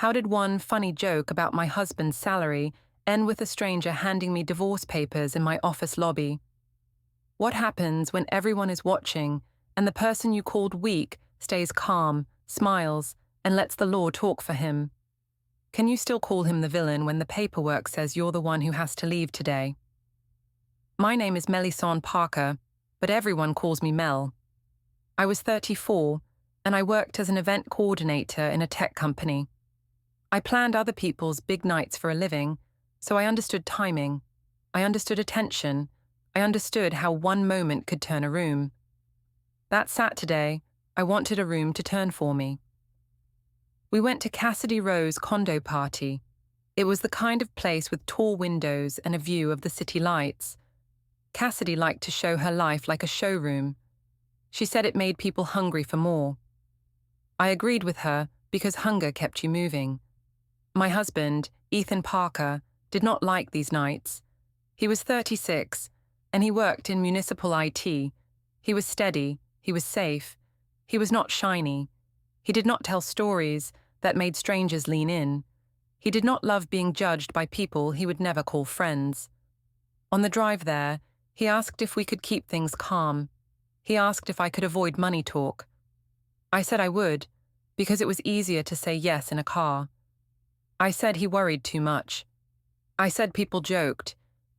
How did one funny joke about my husband's salary end with a stranger handing me divorce papers in my office lobby? What happens when everyone is watching and the person you called weak stays calm, smiles, and lets the law talk for him? Can you still call him the villain when the paperwork says you're the one who has to leave today? My name is Mélisande Parker, but everyone calls me Mel. I was 34, and I worked as an event coordinator in a tech company. I planned other people's big nights for a living, so I understood timing. I understood attention. I understood how one moment could turn a room. That Saturday, I wanted a room to turn for me. We went to Cassidy Rowe's condo party. It was the kind of place with tall windows and a view of the city lights. Cassidy liked to show her life like a showroom. She said it made people hungry for more. I agreed with her because hunger kept you moving. My husband, Ethan Parker, did not like these nights. He was 36, and he worked in municipal IT. He was steady, he was safe, he was not shiny. He did not tell stories that made strangers lean in. He did not love being judged by people he would never call friends. On the drive there, he asked if we could keep things calm. He asked if I could avoid money talk. I said I would, because it was easier to say yes in a car. I said he worried too much. I said people joked,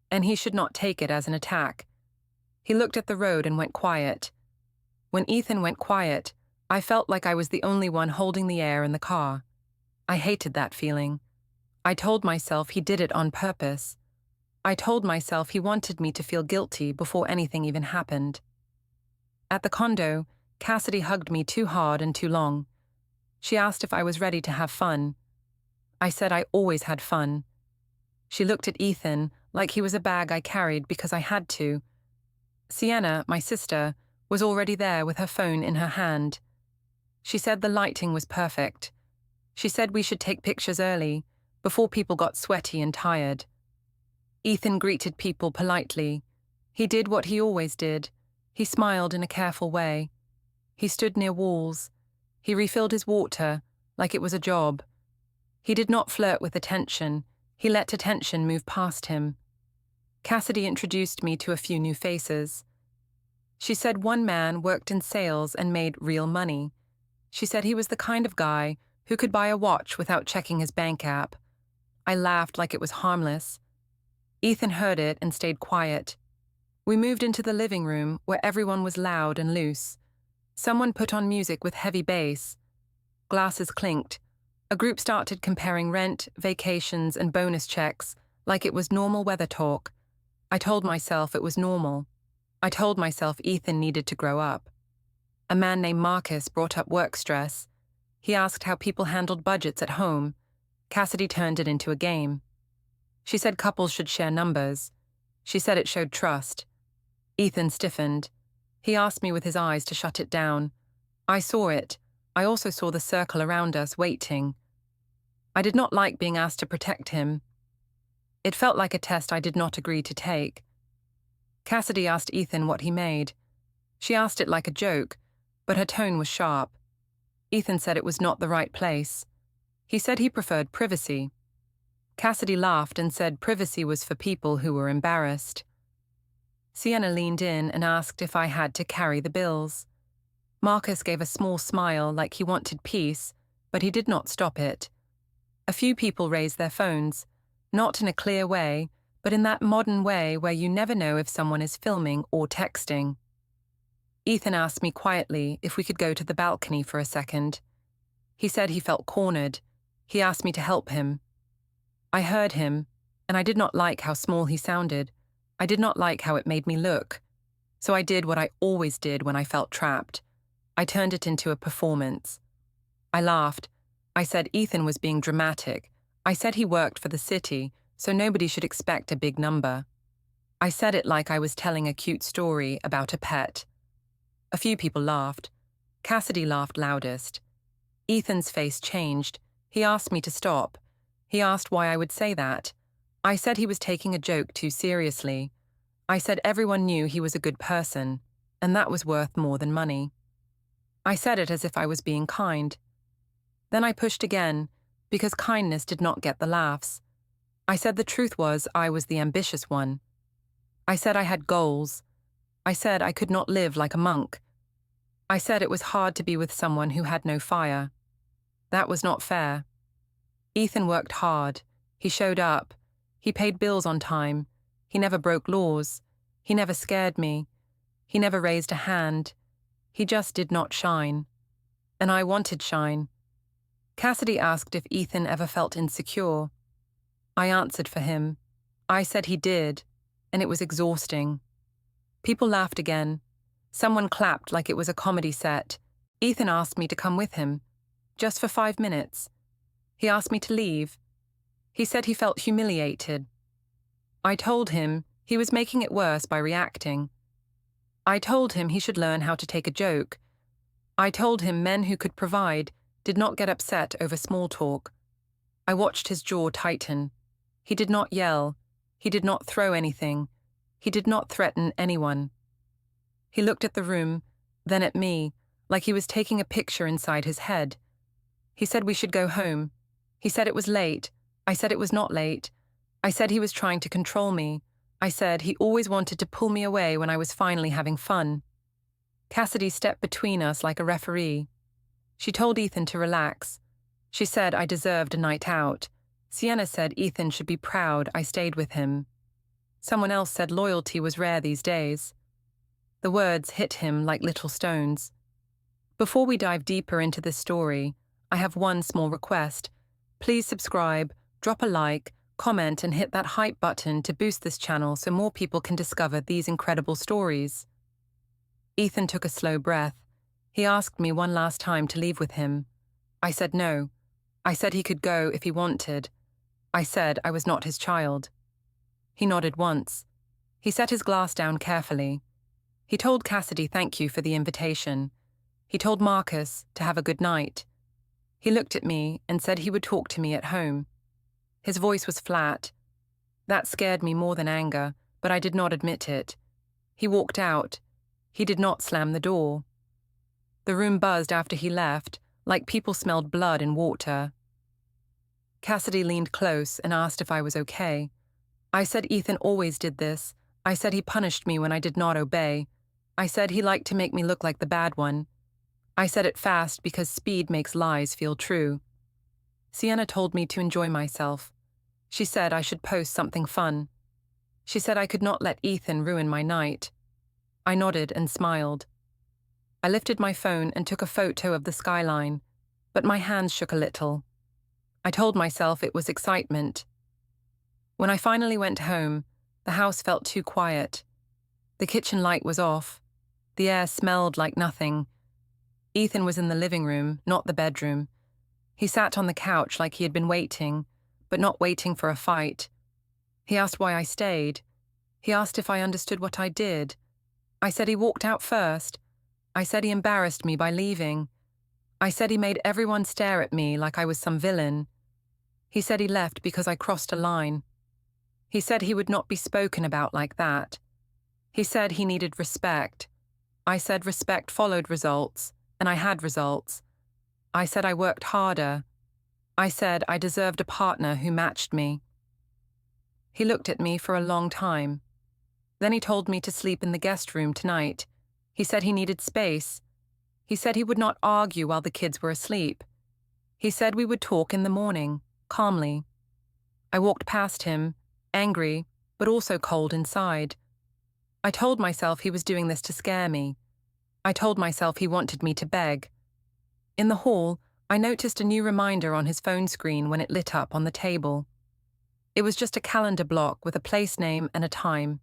and he should not take it as an attack. He looked at the road and went quiet. When Ethan went quiet, I felt like I was the only one holding the air in the car. I hated that feeling. I told myself he did it on purpose. I told myself he wanted me to feel guilty before anything even happened. At the condo, Cassidy hugged me too hard and too long. She asked if I was ready to have fun. I said I always had fun. She looked at Ethan like he was a bag I carried because I had to. Sienna, my sister, was already there with her phone in her hand. She said the lighting was perfect. She said we should take pictures early, before people got sweaty and tired. Ethan greeted people politely. He did what he always did. He smiled in a careful way. He stood near walls. He refilled his water, like it was a job. He did not flirt with attention. He let attention move past him. Cassidy introduced me to a few new faces. She said one man worked in sales and made real money. She said he was the kind of guy who could buy a watch without checking his bank app. I laughed like it was harmless. Ethan heard it and stayed quiet. We moved into the living room where everyone was loud and loose. Someone put on music with heavy bass. Glasses clinked. A group started comparing rent, vacations, and bonus checks like it was normal weather talk. I told myself it was normal. I told myself Ethan needed to grow up. A man named Marcus brought up work stress. He asked how people handled budgets at home. Cassidy turned it into a game. She said couples should share numbers. She said it showed trust. Ethan stiffened. He asked me with his eyes to shut it down. I saw it. I also saw the circle around us waiting. I did not like being asked to protect him. It felt like a test I did not agree to take. Cassidy asked Ethan what he made. She asked it like a joke, but her tone was sharp. Ethan said it was not the right place. He said he preferred privacy. Cassidy laughed and said privacy was for people who were embarrassed. Sienna leaned in and asked if I had to carry the bills. Marcus gave a small smile like he wanted peace, but he did not stop it. A few people raised their phones, not in a clear way, but in that modern way where you never know if someone is filming or texting. Ethan asked me quietly if we could go to the balcony for a second. He said he felt cornered. He asked me to help him. I heard him, and I did not like how small he sounded. I did not like how it made me look. So I did what I always did when I felt trapped. I turned it into a performance. I laughed. I said Ethan was being dramatic. I said he worked for the city, so nobody should expect a big number. I said it like I was telling a cute story about a pet. A few people laughed. Cassidy laughed loudest. Ethan's face changed. He asked me to stop. He asked why I would say that. I said he was taking a joke too seriously. I said everyone knew he was a good person, and that was worth more than money. I said it as if I was being kind. Then I pushed again, because kindness did not get the laughs. I said the truth was I was the ambitious one. I said I had goals. I said I could not live like a monk. I said it was hard to be with someone who had no fire. That was not fair. Ethan worked hard. He showed up. He paid bills on time. He never broke laws. He never scared me. He never raised a hand. He just did not shine. And I wanted shine. Cassidy asked if Ethan ever felt insecure. I answered for him. I said he did, and it was exhausting. People laughed again. Someone clapped like it was a comedy set. Ethan asked me to come with him, just for 5 minutes. He asked me to leave. He said he felt humiliated. I told him he was making it worse by reacting. I told him he should learn how to take a joke. I told him men who could provide did not get upset over small talk. I watched his jaw tighten. He did not yell. He did not throw anything. He did not threaten anyone. He looked at the room, then at me, like he was taking a picture inside his head. He said we should go home. He said it was late. I said it was not late. I said he was trying to control me. I said he always wanted to pull me away when I was finally having fun. Cassidy stepped between us like a referee. She told Ethan to relax. She said I deserved a night out. Sienna said Ethan should be proud I stayed with him. Someone else said loyalty was rare these days. The words hit him like little stones. Before we dive deeper into this story, I have one small request. Please subscribe, drop a like, comment, and hit that hype button to boost this channel so more people can discover these incredible stories. Ethan took a slow breath. He asked me one last time to leave with him. I said no. I said he could go if he wanted. I said I was not his child. He nodded once. He set his glass down carefully. He told Cassidy thank you for the invitation. He told Marcus to have a good night. He looked at me and said he would talk to me at home. His voice was flat. That scared me more than anger, but I did not admit it. He walked out. He did not slam the door. The room buzzed after he left, like people smelled blood and water. Cassidy leaned close and asked if I was okay. I said Ethan always did this. I said he punished me when I did not obey. I said he liked to make me look like the bad one. I said it fast because speed makes lies feel true. Sienna told me to enjoy myself. She said I should post something fun. She said I could not let Ethan ruin my night. I nodded and smiled. I lifted my phone and took a photo of the skyline, but my hands shook a little. I told myself it was excitement. When I finally went home, the house felt too quiet. The kitchen light was off. The air smelled like nothing. Ethan was in the living room, not the bedroom. He sat on the couch like he had been waiting, but not waiting for a fight. He asked why I stayed. He asked if I understood what I did. I said he walked out first. I said he embarrassed me by leaving. I said he made everyone stare at me like I was some villain. He said he left because I crossed a line. He said he would not be spoken about like that. He said he needed respect. I said respect followed results, and I had results. I said I worked harder. I said I deserved a partner who matched me. He looked at me for a long time. Then he told me to sleep in the guest room tonight. He said he needed space. He said he would not argue while the kids were asleep. He said we would talk in the morning, calmly. I walked past him, angry, but also cold inside. I told myself he was doing this to scare me. I told myself he wanted me to beg. In the hall, I noticed a new reminder on his phone screen when it lit up on the table. It was just a calendar block with a place name and a time.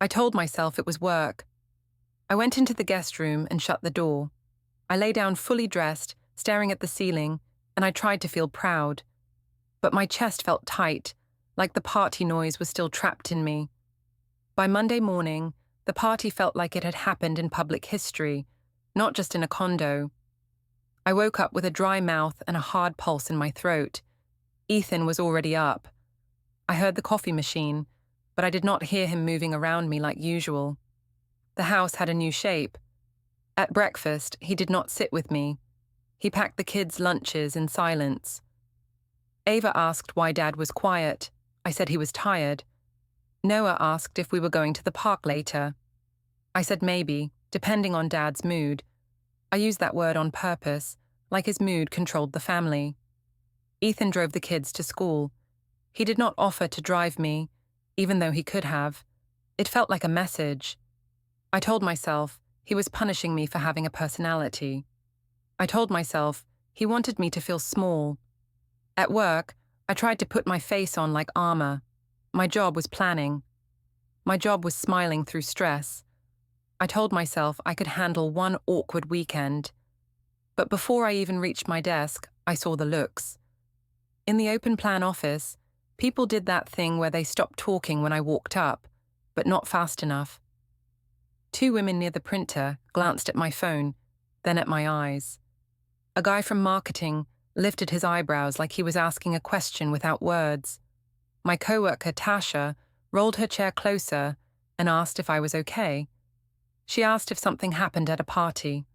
I told myself it was work. I went into the guest room and shut the door. I lay down fully dressed, staring at the ceiling, and I tried to feel proud. But my chest felt tight, like the party noise was still trapped in me. By Monday morning, the party felt like it had happened in public history, not just in a condo. I woke up with a dry mouth and a hard pulse in my throat. Ethan was already up. I heard the coffee machine, but I did not hear him moving around me like usual. The house had a new shape. At breakfast, he did not sit with me. He packed the kids' lunches in silence. Ava asked why Dad was quiet. I said he was tired. Noah asked if we were going to the park later. I said maybe, depending on Dad's mood. I used that word on purpose, like his mood controlled the family. Ethan drove the kids to school. He did not offer to drive me, even though he could have. It felt like a message. I told myself he was punishing me for having a personality. I told myself he wanted me to feel small. At work, I tried to put my face on like armor. My job was planning. My job was smiling through stress. I told myself I could handle one awkward weekend. But before I even reached my desk, I saw the looks. In the open plan office, people did that thing where they stopped talking when I walked up, but not fast enough. 2 women near the printer glanced at my phone, then at my eyes. A guy from marketing lifted his eyebrows like he was asking a question without words. My coworker, Tasha, rolled her chair closer and asked if I was okay. She asked if something happened at a party.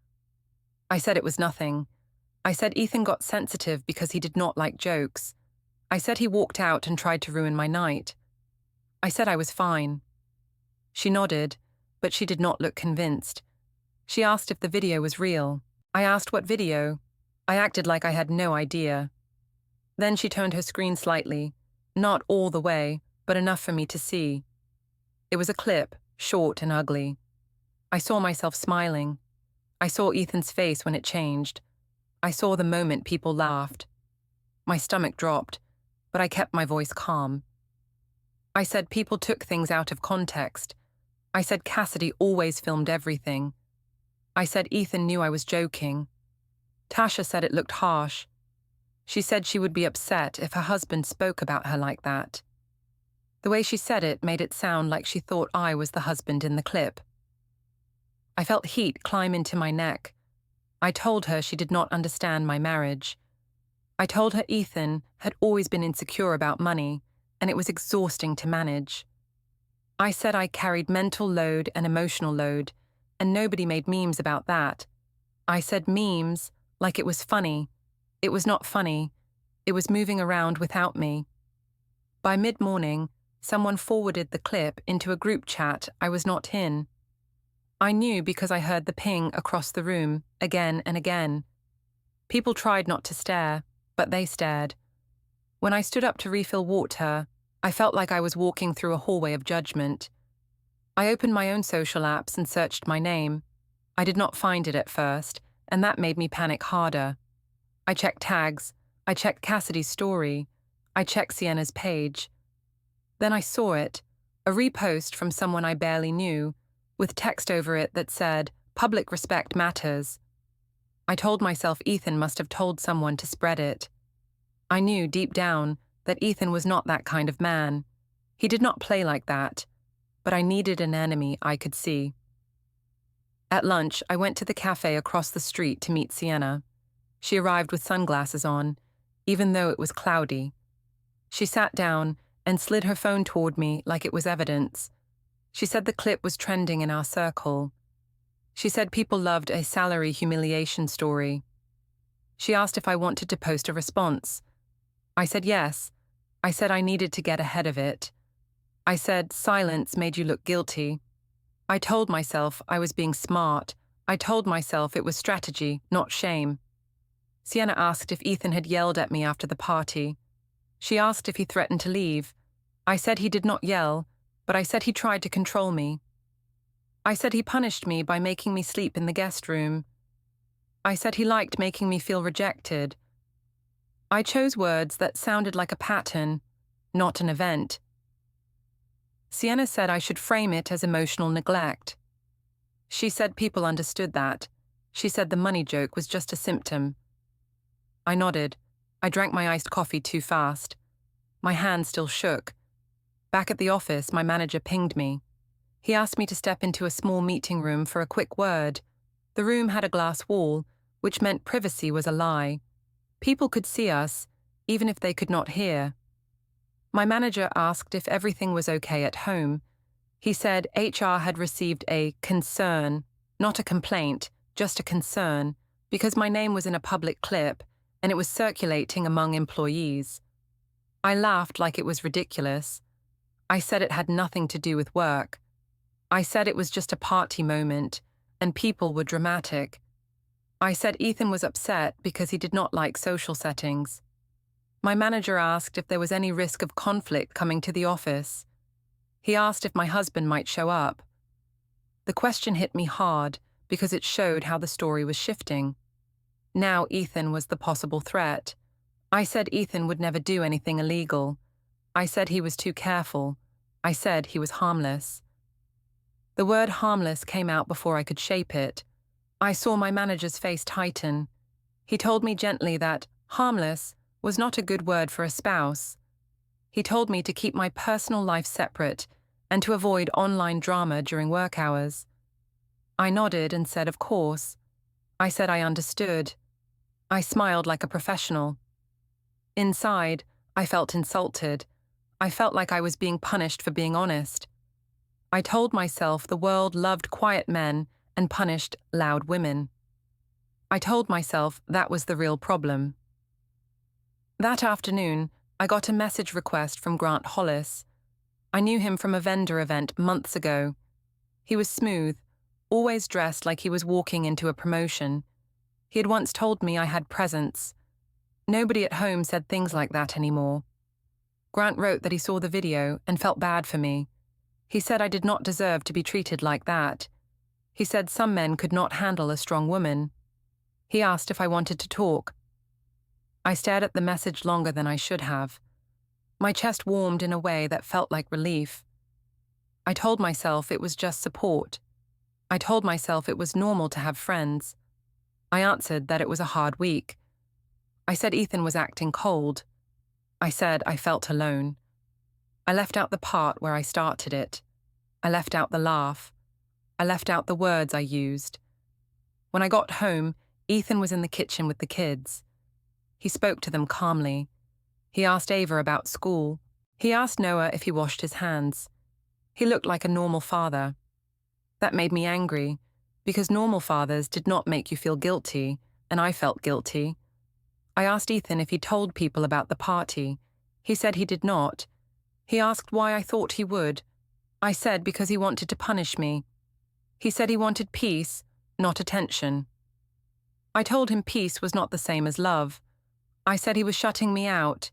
I said it was nothing. I said Ethan got sensitive because he did not like jokes. I said he walked out and tried to ruin my night. I said I was fine. She nodded, but she did not look convinced. She asked if the video was real. I asked what video. I acted like I had no idea. Then she turned her screen slightly, not all the way, but enough for me to see. It was a clip, short and ugly. I saw myself smiling. I saw Ethan's face when it changed. I saw the moment people laughed. My stomach dropped, but I kept my voice calm. I said people took things out of context. I said Cassidy always filmed everything. I said Ethan knew I was joking. Tasha said it looked harsh. She said she would be upset if her husband spoke about her like that. The way she said it made it sound like she thought I was the husband in the clip. I felt heat climb into my neck. I told her she did not understand my marriage. I told her Ethan had always been insecure about money, and it was exhausting to manage. I said I carried mental load and emotional load, and nobody made memes about that. I said memes like it was funny. It was not funny. It was moving around without me. By mid-morning, someone forwarded the clip into a group chat I was not in. I knew because I heard the ping across the room again and again. People tried not to stare, but they stared. When I stood up to refill water, I felt like I was walking through a hallway of judgment. I opened my own social apps and searched my name. I did not find it at first, and that made me panic harder. I checked tags. I checked Cassidy's story. I checked Sienna's page. Then I saw it, a repost from someone I barely knew, with text over it that said, "Public respect matters." I told myself Ethan must have told someone to spread it. I knew deep down that Ethan was not that kind of man. He did not play like that, but I needed an enemy I could see. At lunch, I went to the cafe across the street to meet Sienna. She arrived with sunglasses on, even though it was cloudy. She sat down and slid her phone toward me like it was evidence. She said the clip was trending in our circle. She said people loved a salary humiliation story. She asked if I wanted to post a response. I said yes. I said I needed to get ahead of it. I said silence made you look guilty. I told myself I was being smart. I told myself it was strategy, not shame. Sienna asked if Ethan had yelled at me after the party. She asked if he threatened to leave. I said he did not yell, but I said he tried to control me. I said he punished me by making me sleep in the guest room. I said he liked making me feel rejected. I chose words that sounded like a pattern, not an event. Sienna said I should frame it as emotional neglect. She said people understood that. She said the money joke was just a symptom. I nodded. I drank my iced coffee too fast. My hand still shook. Back at the office, my manager pinged me. He asked me to step into a small meeting room for a quick word. The room had a glass wall, which meant privacy was a lie. People could see us, even if they could not hear. My manager asked if everything was okay at home. He said HR had received a concern, not a complaint, just a concern, because my name was in a public clip and it was circulating among employees. I laughed like it was ridiculous. I said it had nothing to do with work. I said it was just a party moment, and people were dramatic. I said Ethan was upset because he did not like social settings. My manager asked if there was any risk of conflict coming to the office. He asked if my husband might show up. The question hit me hard because it showed how the story was shifting. Now Ethan was the possible threat. I said Ethan would never do anything illegal. I said he was too careful. I said he was harmless. The word harmless came out before I could shape it. I saw my manager's face tighten. He told me gently that harmless was not a good word for a spouse. He told me to keep my personal life separate and to avoid online drama during work hours. I nodded and said, of course. I said I understood. I smiled like a professional. Inside, I felt insulted. I felt like I was being punished for being honest. I told myself the world loved quiet men and punished loud women. I told myself that was the real problem. That afternoon, I got a message request from Grant Hollis. I knew him from a vendor event months ago. He was smooth, always dressed like he was walking into a promotion. He had once told me I had presence. Nobody at home said things like that anymore. Grant wrote that he saw the video and felt bad for me. He said I did not deserve to be treated like that. He said some men could not handle a strong woman. He asked if I wanted to talk. I stared at the message longer than I should have. My chest warmed in a way that felt like relief. I told myself it was just support. I told myself it was normal to have friends. I answered that it was a hard week. I said Ethan was acting cold. I said I felt alone. I left out the part where I started it. I left out the laugh. I left out the words I used. When I got home, Ethan was in the kitchen with the kids. He spoke to them calmly. He asked Ava about school. He asked Noah if he washed his hands. He looked like a normal father. That made me angry, because normal fathers did not make you feel guilty, and I felt guilty. I asked Ethan if he told people about the party. He said he did not. He asked why I thought he would. I said because he wanted to punish me. He said he wanted peace, not attention. I told him peace was not the same as love. I said he was shutting me out.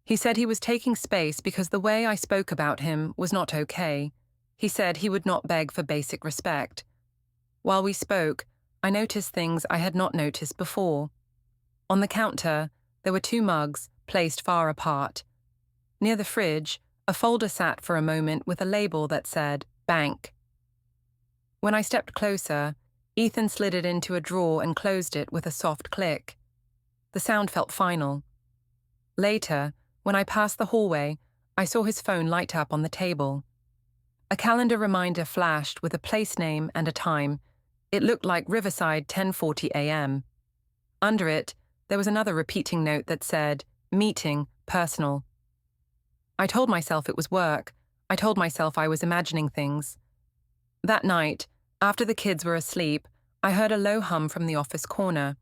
He said he was taking space because the way I spoke about him was not okay. He said he would not beg for basic respect. While we spoke, I noticed things I had not noticed before. On the counter, there were 2 mugs placed far apart. Near the fridge, a folder sat for a moment with a label that said, Bank. When I stepped closer, Ethan slid it into a drawer and closed it with a soft click. The sound felt final. Later, when I passed the hallway, I saw his phone light up on the table. A calendar reminder flashed with a place name and a time. It looked like Riverside 10:40 a.m. Under it, there was another repeating note that said, Meeting, personal. I told myself it was work. I told myself I was imagining things. That night, after the kids were asleep, I heard a low hum from the office corner.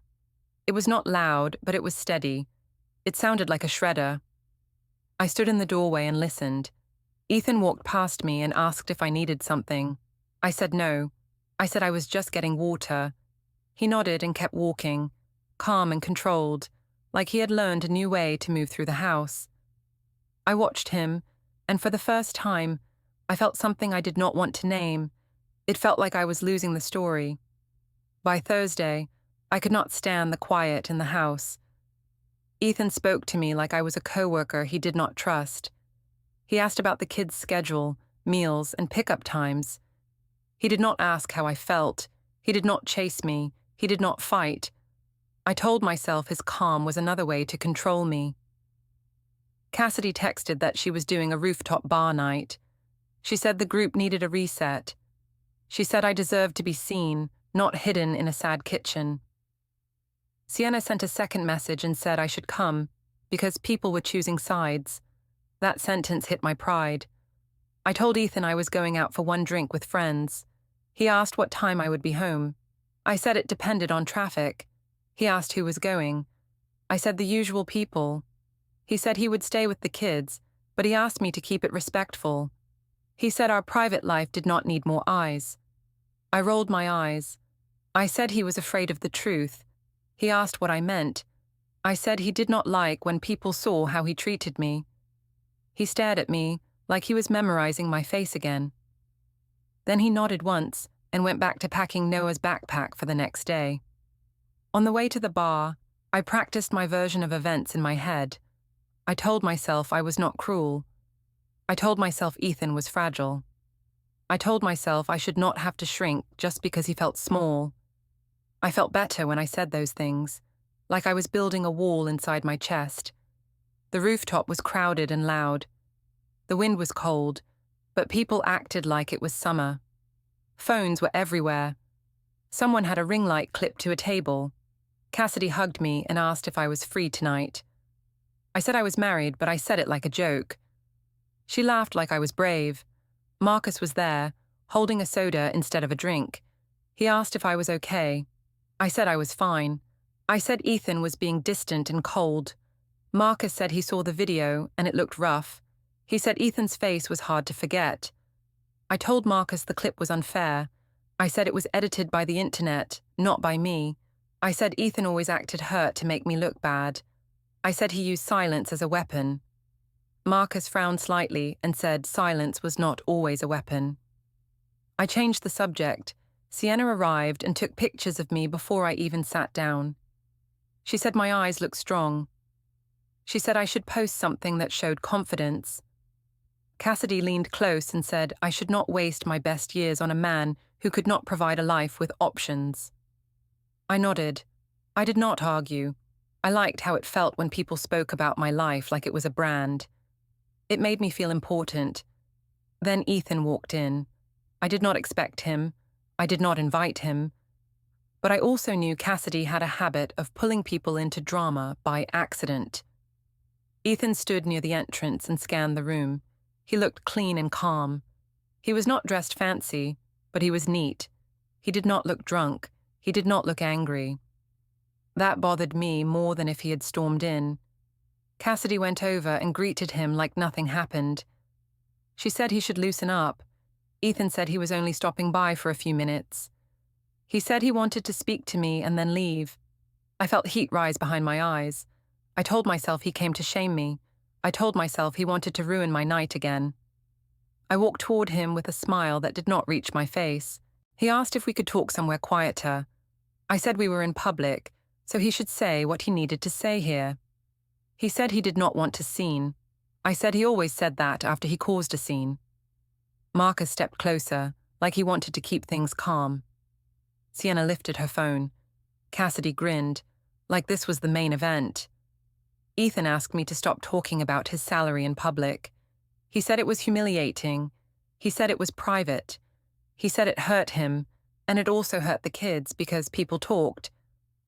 It was not loud, but it was steady. It sounded like a shredder. I stood in the doorway and listened. Ethan walked past me and asked if I needed something. I said no. I said I was just getting water. He nodded and kept walking, calm and controlled, like he had learned a new way to move through the house. I watched him, and for the first time, I felt something I did not want to name. It felt like I was losing the story. By Thursday, I could not stand the quiet in the house. Ethan spoke to me like I was a coworker he did not trust. He asked about the kids' schedule, meals, and pickup times. He did not ask how I felt. He did not chase me. He did not fight. I told myself his calm was another way to control me. Cassidy texted that she was doing a rooftop bar night. She said the group needed a reset. She said I deserved to be seen, not hidden in a sad kitchen. Sienna sent a second message and said I should come, because people were choosing sides. That sentence hit my pride. I told Ethan I was going out for one drink with friends. He asked what time I would be home. I said it depended on traffic. He asked who was going. I said the usual people. He said he would stay with the kids, but he asked me to keep it respectful. He said our private life did not need more eyes. I rolled my eyes. I said he was afraid of the truth. He asked what I meant. I said he did not like when people saw how he treated me. He stared at me like he was memorizing my face again. Then he nodded once and went back to packing Noah's backpack for the next day. On the way to the bar, I practiced my version of events in my head. I told myself I was not cruel. I told myself Ethan was fragile. I told myself I should not have to shrink just because he felt small. I felt better when I said those things, like I was building a wall inside my chest. The rooftop was crowded and loud. The wind was cold, but people acted like it was summer. Phones were everywhere. Someone had a ring light clipped to a table. Cassidy hugged me and asked if I was free tonight. I said I was married, but I said it like a joke. She laughed like I was brave. Marcus was there, holding a soda instead of a drink. He asked if I was okay. I said I was fine. I said Ethan was being distant and cold. Marcus said he saw the video and it looked rough. He said Ethan's face was hard to forget. I told Marcus the clip was unfair. I said it was edited by the internet, not by me. I said Ethan always acted hurt to make me look bad. I said he used silence as a weapon. Marcus frowned slightly and said silence was not always a weapon. I changed the subject. Sienna arrived and took pictures of me before I even sat down. She said my eyes looked strong. She said I should post something that showed confidence. Cassidy leaned close and said I should not waste my best years on a man who could not provide a life with options. I nodded. I did not argue. I liked how it felt when people spoke about my life like it was a brand. It made me feel important. Then Ethan walked in. I did not expect him. I did not invite him. But I also knew Cassidy had a habit of pulling people into drama by accident. Ethan stood near the entrance and scanned the room. He looked clean and calm. He was not dressed fancy, but he was neat. He did not look drunk. He did not look angry. That bothered me more than if he had stormed in. Cassidy went over and greeted him like nothing happened. She said he should loosen up. Ethan said he was only stopping by for a few minutes. He said he wanted to speak to me and then leave. I felt heat rise behind my eyes. I told myself he came to shame me. I told myself he wanted to ruin my night again. I walked toward him with a smile that did not reach my face. He asked if we could talk somewhere quieter. I said we were in public, so he should say what he needed to say here. He said he did not want to scene. I said he always said that after he caused a scene. Marcus stepped closer, like he wanted to keep things calm. Sienna lifted her phone. Cassidy grinned, like this was the main event. Ethan asked me to stop talking about his salary in public. He said it was humiliating. He said it was private. He said it hurt him, and it also hurt the kids because people talked.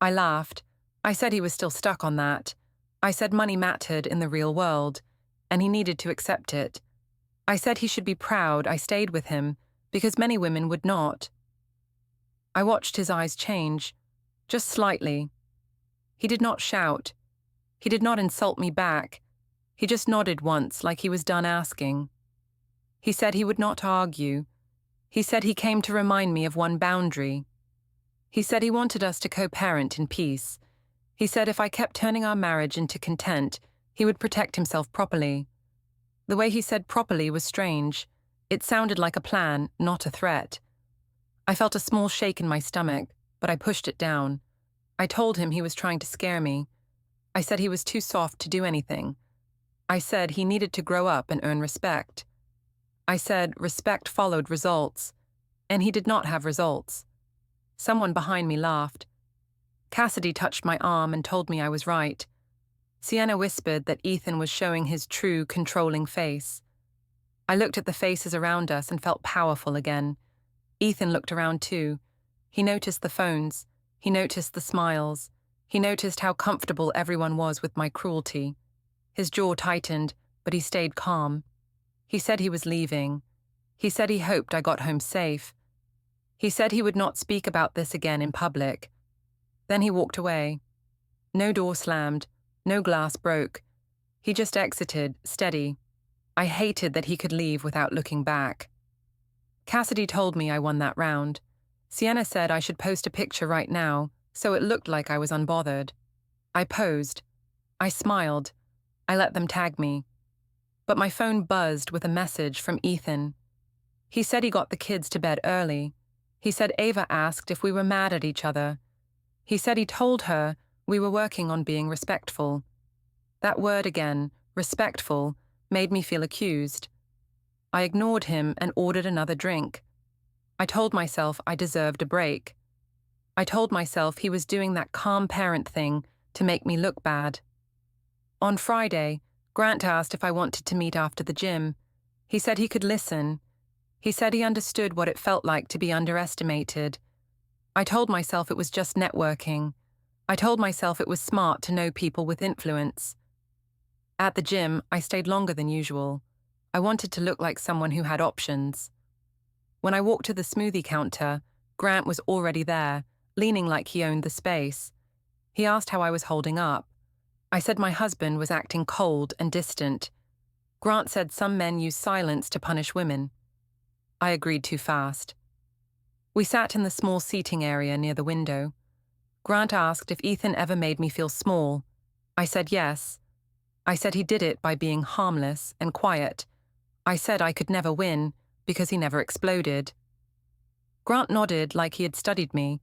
I laughed. I said he was still stuck on that. I said money mattered in the real world, and he needed to accept it. I said he should be proud I stayed with him, because many women would not. I watched his eyes change, just slightly. He did not shout. He did not insult me back. He just nodded once, like he was done asking. He said he would not argue. He said he came to remind me of one boundary. He said he wanted us to co-parent in peace. He said if I kept turning our marriage into content, he would protect himself properly. The way he said properly was strange. It sounded like a plan, not a threat. I felt a small shake in my stomach, but I pushed it down. I told him he was trying to scare me. I said he was too soft to do anything. I said he needed to grow up and earn respect. I said respect followed results, and he did not have results. Someone behind me laughed. Cassidy touched my arm and told me I was right. Sienna whispered that Ethan was showing his true, controlling face. I looked at the faces around us and felt powerful again. Ethan looked around too. He noticed the phones. He noticed the smiles. He noticed how comfortable everyone was with my cruelty. His jaw tightened, but he stayed calm. He said he was leaving. He said he hoped I got home safe. He said he would not speak about this again in public. Then he walked away. No door slammed. No glass broke. He just exited, steady. I hated that he could leave without looking back. Cassidy told me I won that round. Sienna said I should post a picture right now, so it looked like I was unbothered. I posed. I smiled. I let them tag me. But my phone buzzed with a message from Ethan. He said he got the kids to bed early. He said Ava asked if we were mad at each other. He said he told her we were working on being respectful. That word again, respectful, made me feel accused. I ignored him and ordered another drink. I told myself I deserved a break. I told myself he was doing that calm parent thing to make me look bad. On Friday, Grant asked if I wanted to meet after the gym. He said he could listen. He said he understood what it felt like to be underestimated. I told myself it was just networking. I told myself it was smart to know people with influence. At the gym, I stayed longer than usual. I wanted to look like someone who had options. When I walked to the smoothie counter, Grant was already there, leaning like he owned the space. He asked how I was holding up. I said my husband was acting cold and distant. Grant said some men use silence to punish women. I agreed too fast. We sat in the small seating area near the window. Grant asked if Ethan ever made me feel small. I said yes. I said he did it by being harmless and quiet. I said I could never win because he never exploded. Grant nodded like he had studied me.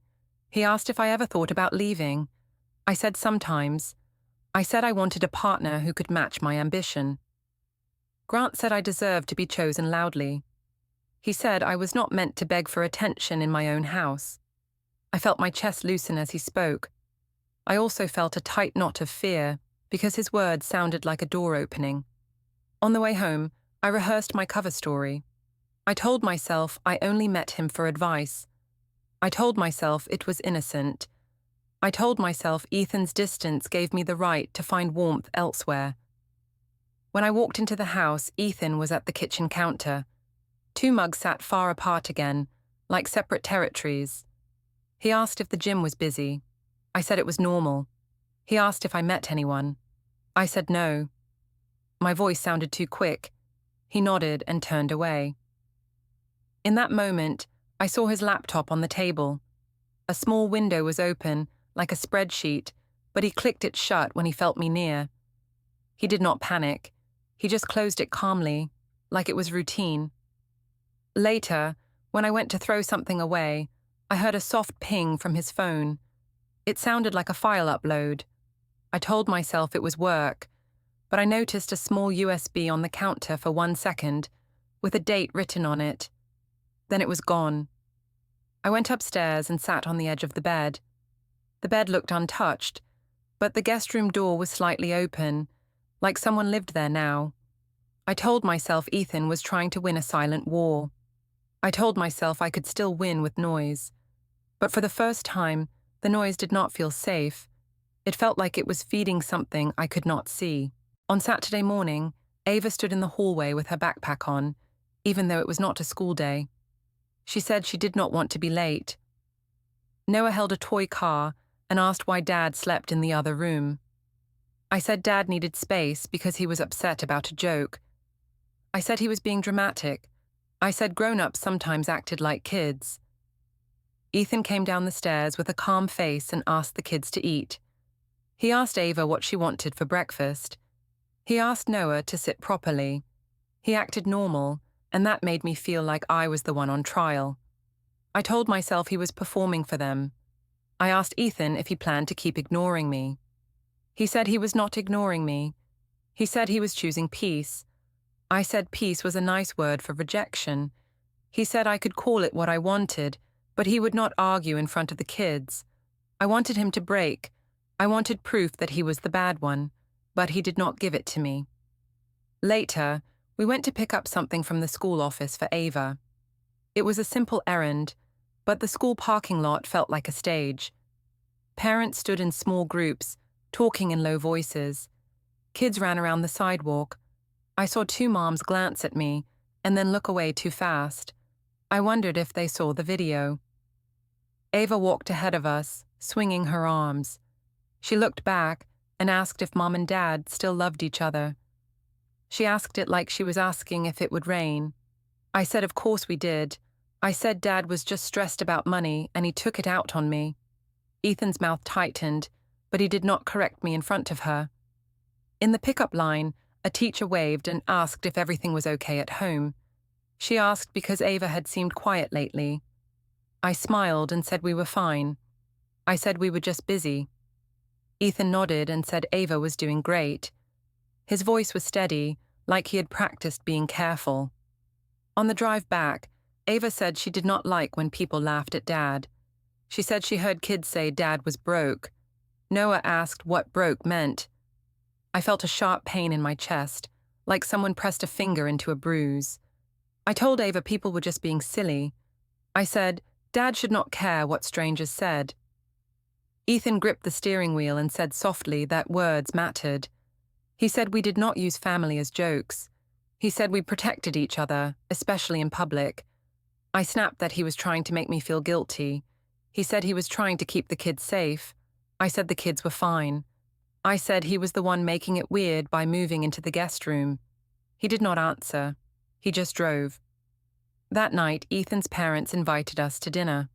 He asked if I ever thought about leaving. I said sometimes. I said I wanted a partner who could match my ambition. Grant said I deserved to be chosen loudly. He said I was not meant to beg for attention in my own house. I felt my chest loosen as he spoke. I also felt a tight knot of fear because his words sounded like a door opening. On the way home, I rehearsed my cover story. I told myself I only met him for advice. I told myself it was innocent. I told myself Ethan's distance gave me the right to find warmth elsewhere. When I walked into the house, Ethan was at the kitchen counter. 2 mugs sat far apart again, like separate territories. He asked if the gym was busy. I said it was normal. He asked if I met anyone. I said no. My voice sounded too quick. He nodded and turned away. In that moment, I saw his laptop on the table. A small window was open, like a spreadsheet, but he clicked it shut when he felt me near. He did not panic. He just closed it calmly, like it was routine. Later, when I went to throw something away, I heard a soft ping from his phone. It sounded like a file upload. I told myself it was work, but I noticed a small USB on the counter for 1 second, with a date written on it. Then it was gone. I went upstairs and sat on the edge of the bed. The bed looked untouched, but the guest room door was slightly open, like someone lived there now. I told myself Ethan was trying to win a silent war. I told myself I could still win with noise. But for the first time, the noise did not feel safe. It felt like it was feeding something I could not see. On Saturday morning, Ava stood in the hallway with her backpack on, even though it was not a school day. She said she did not want to be late. Noah held a toy car and asked why Dad slept in the other room. I said Dad needed space because he was upset about a joke. I said he was being dramatic. I said grown-ups sometimes acted like kids. Ethan came down the stairs with a calm face and asked the kids to eat. He asked Ava what she wanted for breakfast. He asked Noah to sit properly. He acted normal, and that made me feel like I was the one on trial. I told myself he was performing for them. I asked Ethan if he planned to keep ignoring me. He said he was not ignoring me. He said he was choosing peace. I said peace was a nice word for rejection. He said I could call it what I wanted, but he would not argue in front of the kids. I wanted him to break. I wanted proof that he was the bad one, but he did not give it to me. Later, we went to pick up something from the school office for Ava. It was a simple errand, but the school parking lot felt like a stage. Parents stood in small groups, talking in low voices. Kids ran around the sidewalk. I saw 2 moms glance at me and then look away too fast. I wondered if they saw the video. Ava walked ahead of us, swinging her arms. She looked back, and asked if Mom and Dad still loved each other. She asked it like she was asking if it would rain. I said of course we did. I said Dad was just stressed about money and he took it out on me. Ethan's mouth tightened, but he did not correct me in front of her. In the pickup line, a teacher waved and asked if everything was okay at home. She asked because Ava had seemed quiet lately. I smiled and said we were fine. I said we were just busy. Ethan nodded and said Ava was doing great. His voice was steady, like he had practiced being careful. On the drive back, Ava said she did not like when people laughed at Dad. She said she heard kids say Dad was broke. Noah asked what broke meant. I felt a sharp pain in my chest, like someone pressed a finger into a bruise. I told Ava people were just being silly. I said, Dad should not care what strangers said. Ethan gripped the steering wheel and said softly that words mattered. He said we did not use family as jokes. He said we protected each other, especially in public. I snapped that he was trying to make me feel guilty. He said he was trying to keep the kids safe. I said the kids were fine. I said he was the one making it weird by moving into the guest room. He did not answer. He just drove. That night, Ethan's parents invited us to dinner.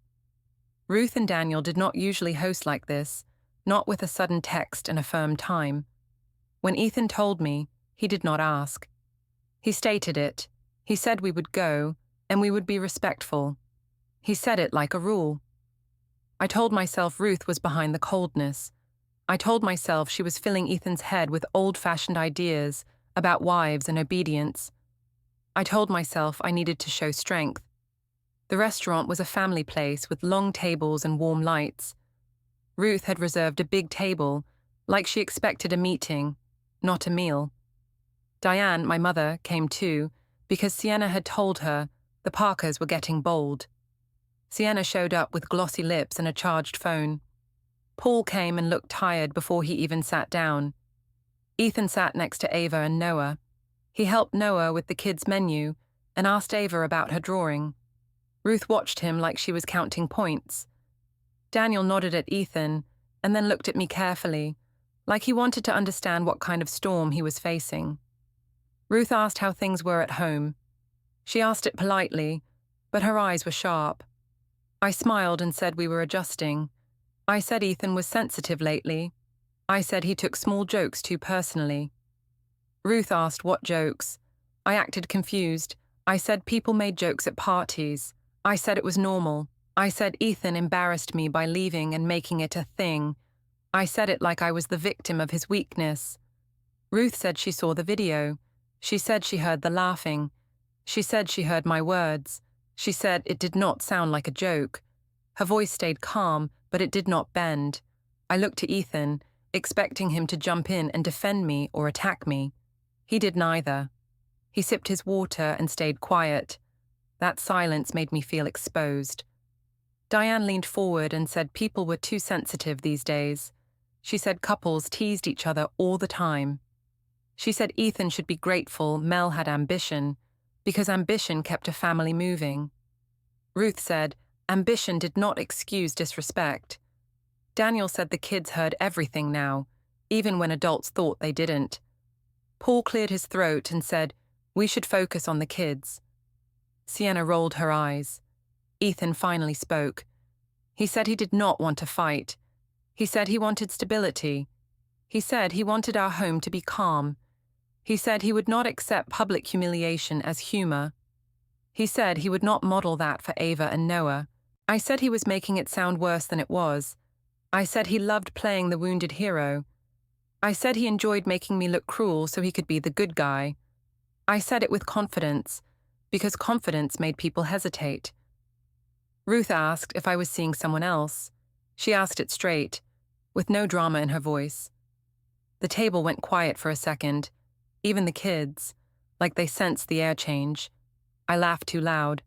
Ruth and Daniel did not usually host like this, not with a sudden text and a firm time. When Ethan told me, he did not ask. He stated it. He said we would go, and we would be respectful. He said it like a rule. I told myself Ruth was behind the coldness. I told myself she was filling Ethan's head with old-fashioned ideas about wives and obedience. I told myself I needed to show strength. The restaurant was a family place with long tables and warm lights. Ruth had reserved a big table, like she expected a meeting, not a meal. Diane, my mother, came too, because Sienna had told her the Parkers were getting bold. Sienna showed up with glossy lips and a charged phone. Paul came and looked tired before he even sat down. Ethan sat next to Ava and Noah. He helped Noah with the kids' menu and asked Ava about her drawing. Ruth watched him like she was counting points. Daniel nodded at Ethan and then looked at me carefully, like he wanted to understand what kind of storm he was facing. Ruth asked how things were at home. She asked it politely, but her eyes were sharp. I smiled and said we were adjusting. I said Ethan was sensitive lately. I said he took small jokes too personally. Ruth asked what jokes. I acted confused. I said people made jokes at parties. I said it was normal. I said Ethan embarrassed me by leaving and making it a thing. I said it like I was the victim of his weakness. Ruth said she saw the video. She said she heard the laughing. She said she heard my words. She said it did not sound like a joke. Her voice stayed calm, but it did not bend. I looked to Ethan, expecting him to jump in and defend me or attack me. He did neither. He sipped his water and stayed quiet. That silence made me feel exposed. Diane leaned forward and said people were too sensitive these days. She said couples teased each other all the time. She said Ethan should be grateful Mel had ambition, because ambition kept a family moving. Ruth said ambition did not excuse disrespect. Daniel said the kids heard everything now, even when adults thought they didn't. Paul cleared his throat and said, we should focus on the kids. Sienna rolled her eyes. Ethan finally spoke. He said he did not want to fight. He said he wanted stability. He said he wanted our home to be calm. He said he would not accept public humiliation as humor. He said he would not model that for Ava and Noah. I said he was making it sound worse than it was. I said he loved playing the wounded hero. I said he enjoyed making me look cruel so he could be the good guy. I said it with confidence, because confidence made people hesitate. Ruth asked if I was seeing someone else. She asked it straight, with no drama in her voice. The table went quiet for a second, even the kids, like they sensed the air change. I laughed too loud.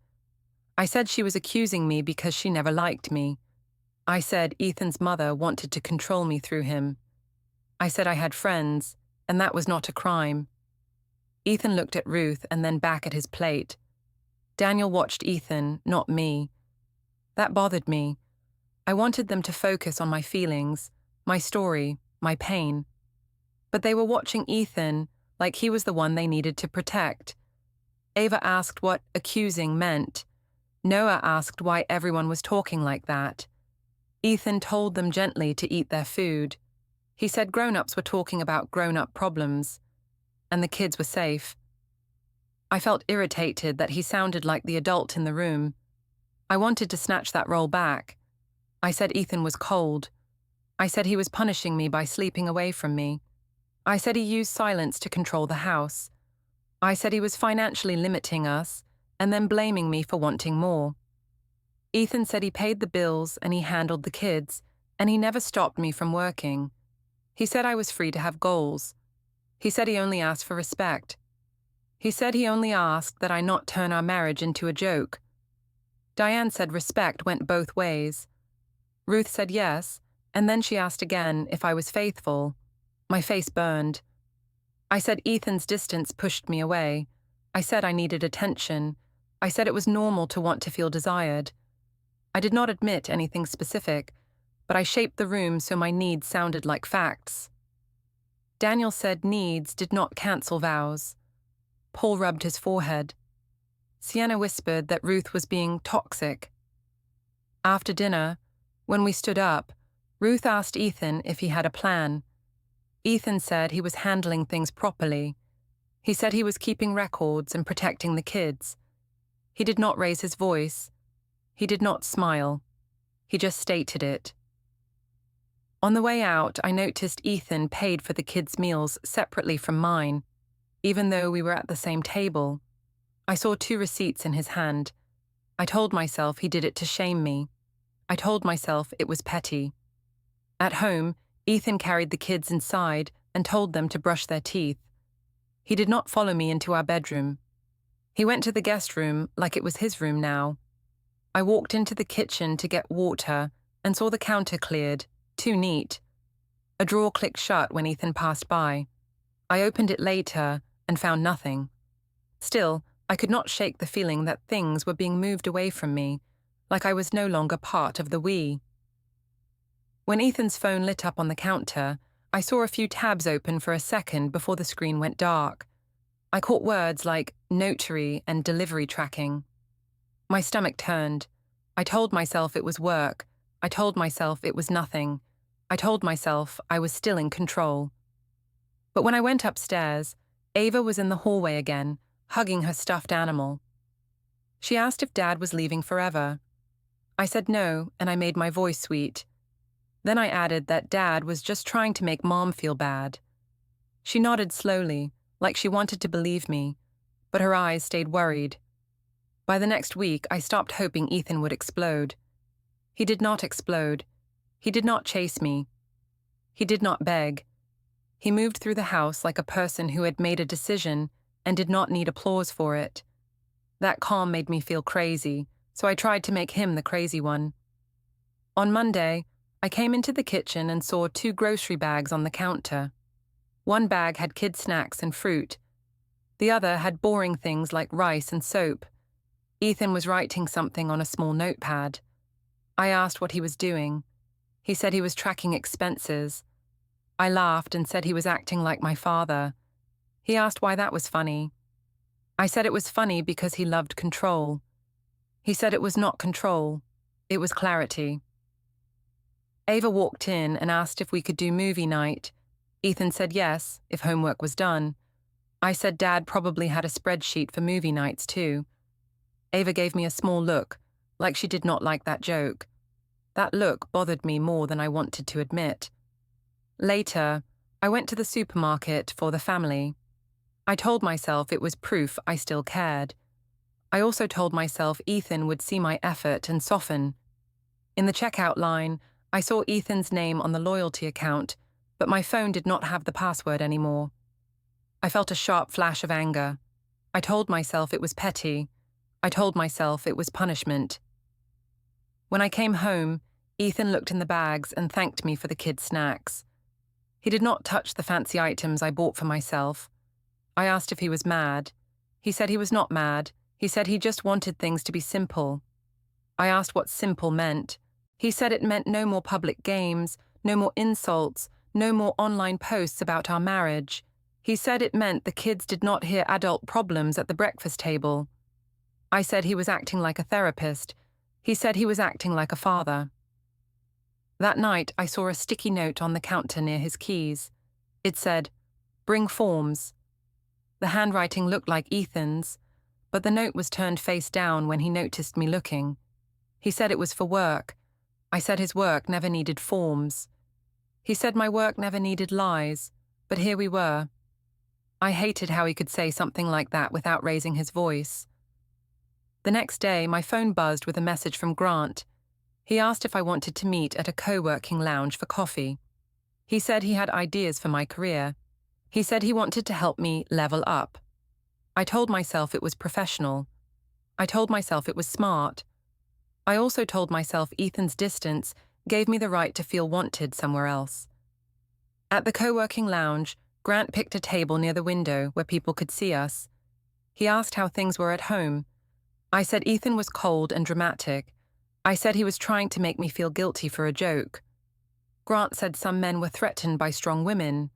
I said she was accusing me because she never liked me. I said Ethan's mother wanted to control me through him. I said I had friends, and that was not a crime. Ethan looked at Ruth and then back at his plate. Daniel watched Ethan, not me. That bothered me. I wanted them to focus on my feelings, my story, my pain. But they were watching Ethan like he was the one they needed to protect. Ava asked what accusing meant. Noah asked why everyone was talking like that. Ethan told them gently to eat their food. He said grown-ups were talking about grown-up problems, and the kids were safe. I felt irritated that he sounded like the adult in the room. I wanted to snatch that role back. I said Ethan was cold. I said he was punishing me by sleeping away from me. I said he used silence to control the house. I said he was financially limiting us and then blaming me for wanting more. Ethan said he paid the bills and he handled the kids, and he never stopped me from working. He said I was free to have goals. He said he only asked for respect. He said he only asked that I not turn our marriage into a joke. Diane said respect went both ways. Ruth said yes, and then she asked again if I was faithful. My face burned. I said Ethan's distance pushed me away. I said I needed attention. I said it was normal to want to feel desired. I did not admit anything specific, but I shaped the room so my needs sounded like facts. Daniel said needs did not cancel vows. Paul rubbed his forehead. Sienna whispered that Ruth was being toxic. After dinner, when we stood up, Ruth asked Ethan if he had a plan. Ethan said he was handling things properly. He said he was keeping records and protecting the kids. He did not raise his voice. He did not smile. He just stated it. On the way out, I noticed Ethan paid for the kids' meals separately from mine, even though we were at the same table. I saw 2 receipts in his hand. I told myself he did it to shame me. I told myself it was petty. At home, Ethan carried the kids inside and told them to brush their teeth. He did not follow me into our bedroom. He went to the guest room like it was his room now. I walked into the kitchen to get water and saw the counter cleared, too neat. A drawer clicked shut when Ethan passed by. I opened it later and found nothing. Still, I could not shake the feeling that things were being moved away from me, like I was no longer part of the we. When Ethan's phone lit up on the counter, I saw a few tabs open for a second before the screen went dark. I caught words like notary and delivery tracking. My stomach turned. I told myself it was work. I told myself it was nothing. I told myself I was still in control. But when I went upstairs, Ava was in the hallway again, hugging her stuffed animal. She asked if Dad was leaving forever. I said no, and I made my voice sweet. Then I added that Dad was just trying to make Mom feel bad. She nodded slowly, like she wanted to believe me, but her eyes stayed worried. By the next week, I stopped hoping Ethan would explode. He did not explode. He did not chase me. He did not beg. He moved through the house like a person who had made a decision and did not need applause for it. That calm made me feel crazy, so I tried to make him the crazy one. On Monday, I came into the kitchen and saw 2 grocery bags on the counter. One bag had kid snacks and fruit. The other had boring things like rice and soap. Ethan was writing something on a small notepad. I asked what he was doing. He said he was tracking expenses. I laughed and said he was acting like my father. He asked why that was funny. I said it was funny because he loved control. He said it was not control. It was clarity. Ava walked in and asked if we could do movie night. Ethan said yes, if homework was done. I said Dad probably had a spreadsheet for movie nights too. Ava gave me a small look, like she did not like that joke. That look bothered me more than I wanted to admit. Later, I went to the supermarket for the family. I told myself it was proof I still cared. I also told myself Ethan would see my effort and soften. In the checkout line, I saw Ethan's name on the loyalty account, but my phone did not have the password anymore. I felt a sharp flash of anger. I told myself it was petty. I told myself it was punishment. When I came home, Ethan looked in the bags and thanked me for the kids' snacks. He did not touch the fancy items I bought for myself. I asked if he was mad. He said he was not mad. He said he just wanted things to be simple. I asked what simple meant. He said it meant no more public games, no more insults, no more online posts about our marriage. He said it meant the kids did not hear adult problems at the breakfast table. I said he was acting like a therapist. He said he was acting like a father. That night, I saw a sticky note on the counter near his keys. It said, "Bring forms." The handwriting looked like Ethan's, but the note was turned face down when he noticed me looking. He said it was for work. I said his work never needed forms. He said my work never needed lies, but here we were. I hated how he could say something like that without raising his voice. The next day, my phone buzzed with a message from Grant. He asked if I wanted to meet at a co-working lounge for coffee. He said he had ideas for my career. He said he wanted to help me level up. I told myself it was professional. I told myself it was smart. I also told myself Ethan's distance gave me the right to feel wanted somewhere else. At the co-working lounge, Grant picked a table near the window where people could see us. He asked how things were at home. I said Ethan was cold and dramatic. I said he was trying to make me feel guilty for a joke. Grant said some men were threatened by strong women.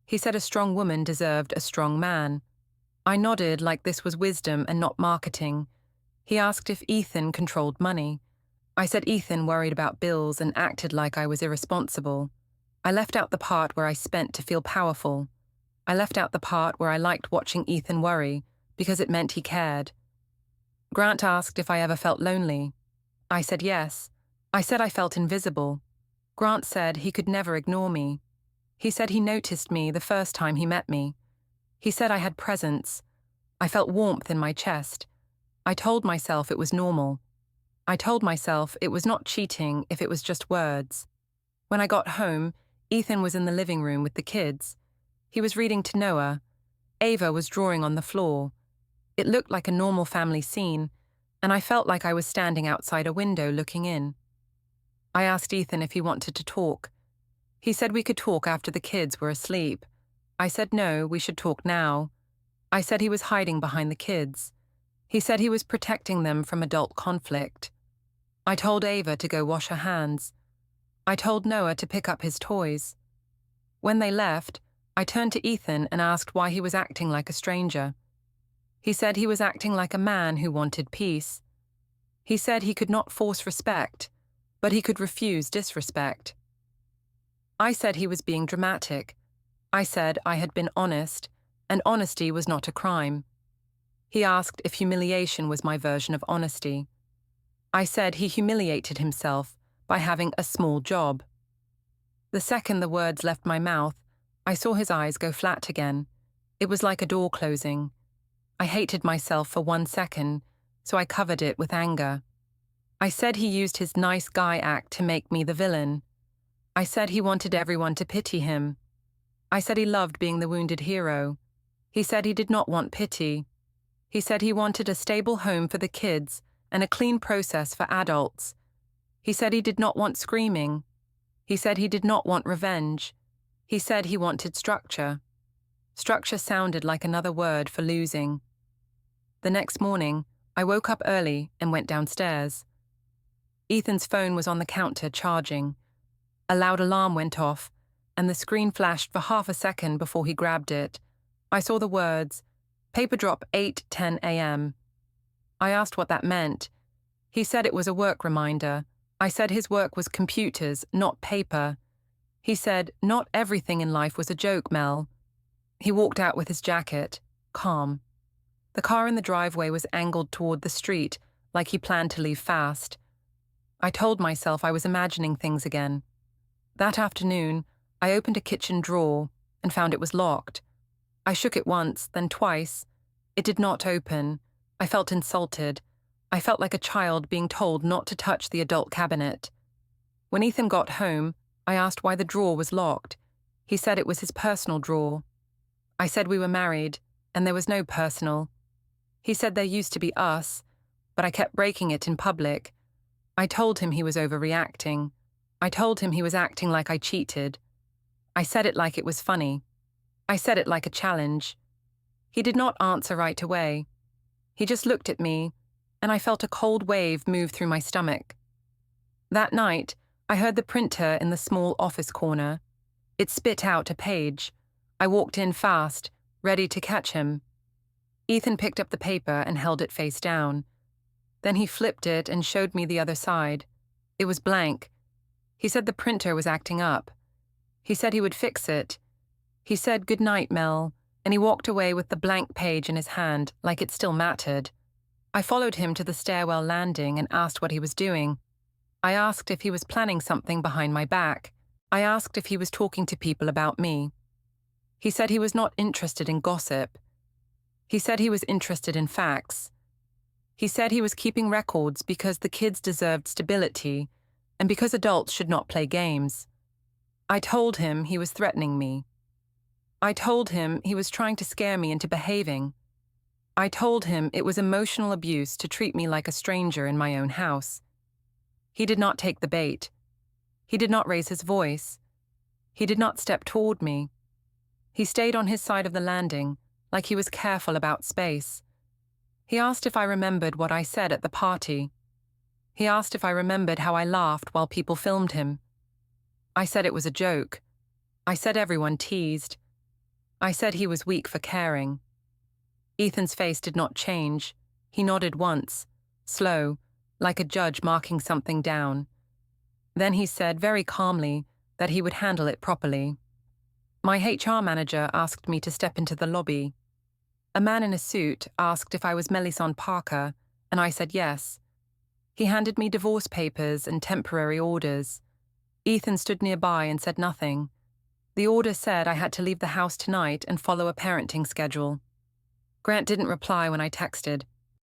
He said a strong woman deserved a strong man. I nodded like this was wisdom and not marketing. He asked if Ethan controlled money. I said Ethan worried about bills and acted like I was irresponsible. I left out the part where I spent to feel powerful. I left out the part where I liked watching Ethan worry because it meant he cared. Grant asked if I ever felt lonely. I said yes. I said I felt invisible. Grant said he could never ignore me. He said he noticed me the first time he met me. He said I had presence. I felt warmth in my chest. I told myself it was normal. I told myself it was not cheating if it was just words. When I got home, Ethan was in the living room with the kids. He was reading to Noah. Ava was drawing on the floor. It looked like a normal family scene, and I felt like I was standing outside a window looking in. I asked Ethan if he wanted to talk. He said we could talk after the kids were asleep. I said no, we should talk now. I said he was hiding behind the kids. He said he was protecting them from adult conflict. I told Ava to go wash her hands. I told Noah to pick up his toys. When they left, I turned to Ethan and asked why he was acting like a stranger. He said he was acting like a man who wanted peace. He said he could not force respect, but he could refuse disrespect. I said he was being dramatic. I said I had been honest, and honesty was not a crime. He asked if humiliation was my version of honesty. I said he humiliated himself by having a small job. The second the words left my mouth, I saw his eyes go flat again. It was like a door closing. I hated myself for 1 second, so I covered it with anger. I said he used his nice guy act to make me the villain. I said he wanted everyone to pity him. I said he loved being the wounded hero. He said he did not want pity. He said he wanted a stable home for the kids and a clean process for adults. He said he did not want screaming. He said he did not want revenge. He said he wanted structure. Structure sounded like another word for losing. The next morning, I woke up early and went downstairs. Ethan's phone was on the counter charging. A loud alarm went off, and the screen flashed for half a second before he grabbed it. I saw the words, "Paper drop 8:10 a.m. I asked what that meant. He said it was a work reminder. I said his work was computers, not paper. He said, "Not everything in life was a joke, Mel." He walked out with his jacket, calm. The car in the driveway was angled toward the street, like he planned to leave fast. I told myself I was imagining things again. That afternoon, I opened a kitchen drawer and found it was locked. I shook it once, then twice. It did not open. I felt insulted. I felt like a child being told not to touch the adult cabinet. When Ethan got home, I asked why the drawer was locked. He said it was his personal drawer. I said we were married, and there was no personal. He said there used to be us, but I kept breaking it in public. I told him he was overreacting. I told him he was acting like I cheated. I said it like it was funny. I said it like a challenge. He did not answer right away. He just looked at me, and I felt a cold wave move through my stomach. That night, I heard the printer in the small office corner. It spit out a page. I walked in fast, ready to catch him. Ethan picked up the paper and held it face down. Then he flipped it and showed me the other side. It was blank. He said the printer was acting up. He said he would fix it. He said, "Good night, Mel," and he walked away with the blank page in his hand, like it still mattered. I followed him to the stairwell landing and asked what he was doing. I asked if he was planning something behind my back. I asked if he was talking to people about me. He said he was not interested in gossip. He said he was interested in facts. He said he was keeping records because the kids deserved stability and because adults should not play games. I told him he was threatening me. I told him he was trying to scare me into behaving. I told him it was emotional abuse to treat me like a stranger in my own house. He did not take the bait. He did not raise his voice. He did not step toward me. He stayed on his side of the landing, like he was careful about space. He asked if I remembered what I said at the party. He asked if I remembered how I laughed while people filmed him. I said it was a joke. I said everyone teased. I said he was weak for caring. Ethan's face did not change. He nodded once, slow, like a judge marking something down. Then he said very calmly that he would handle it properly. My HR manager asked me to step into the lobby. A man in a suit asked if I was Mélisande Parker, and I said yes. He handed me divorce papers and temporary orders. Ethan stood nearby and said nothing. The order said I had to leave the house tonight and follow a parenting schedule. Grant didn't reply when I texted.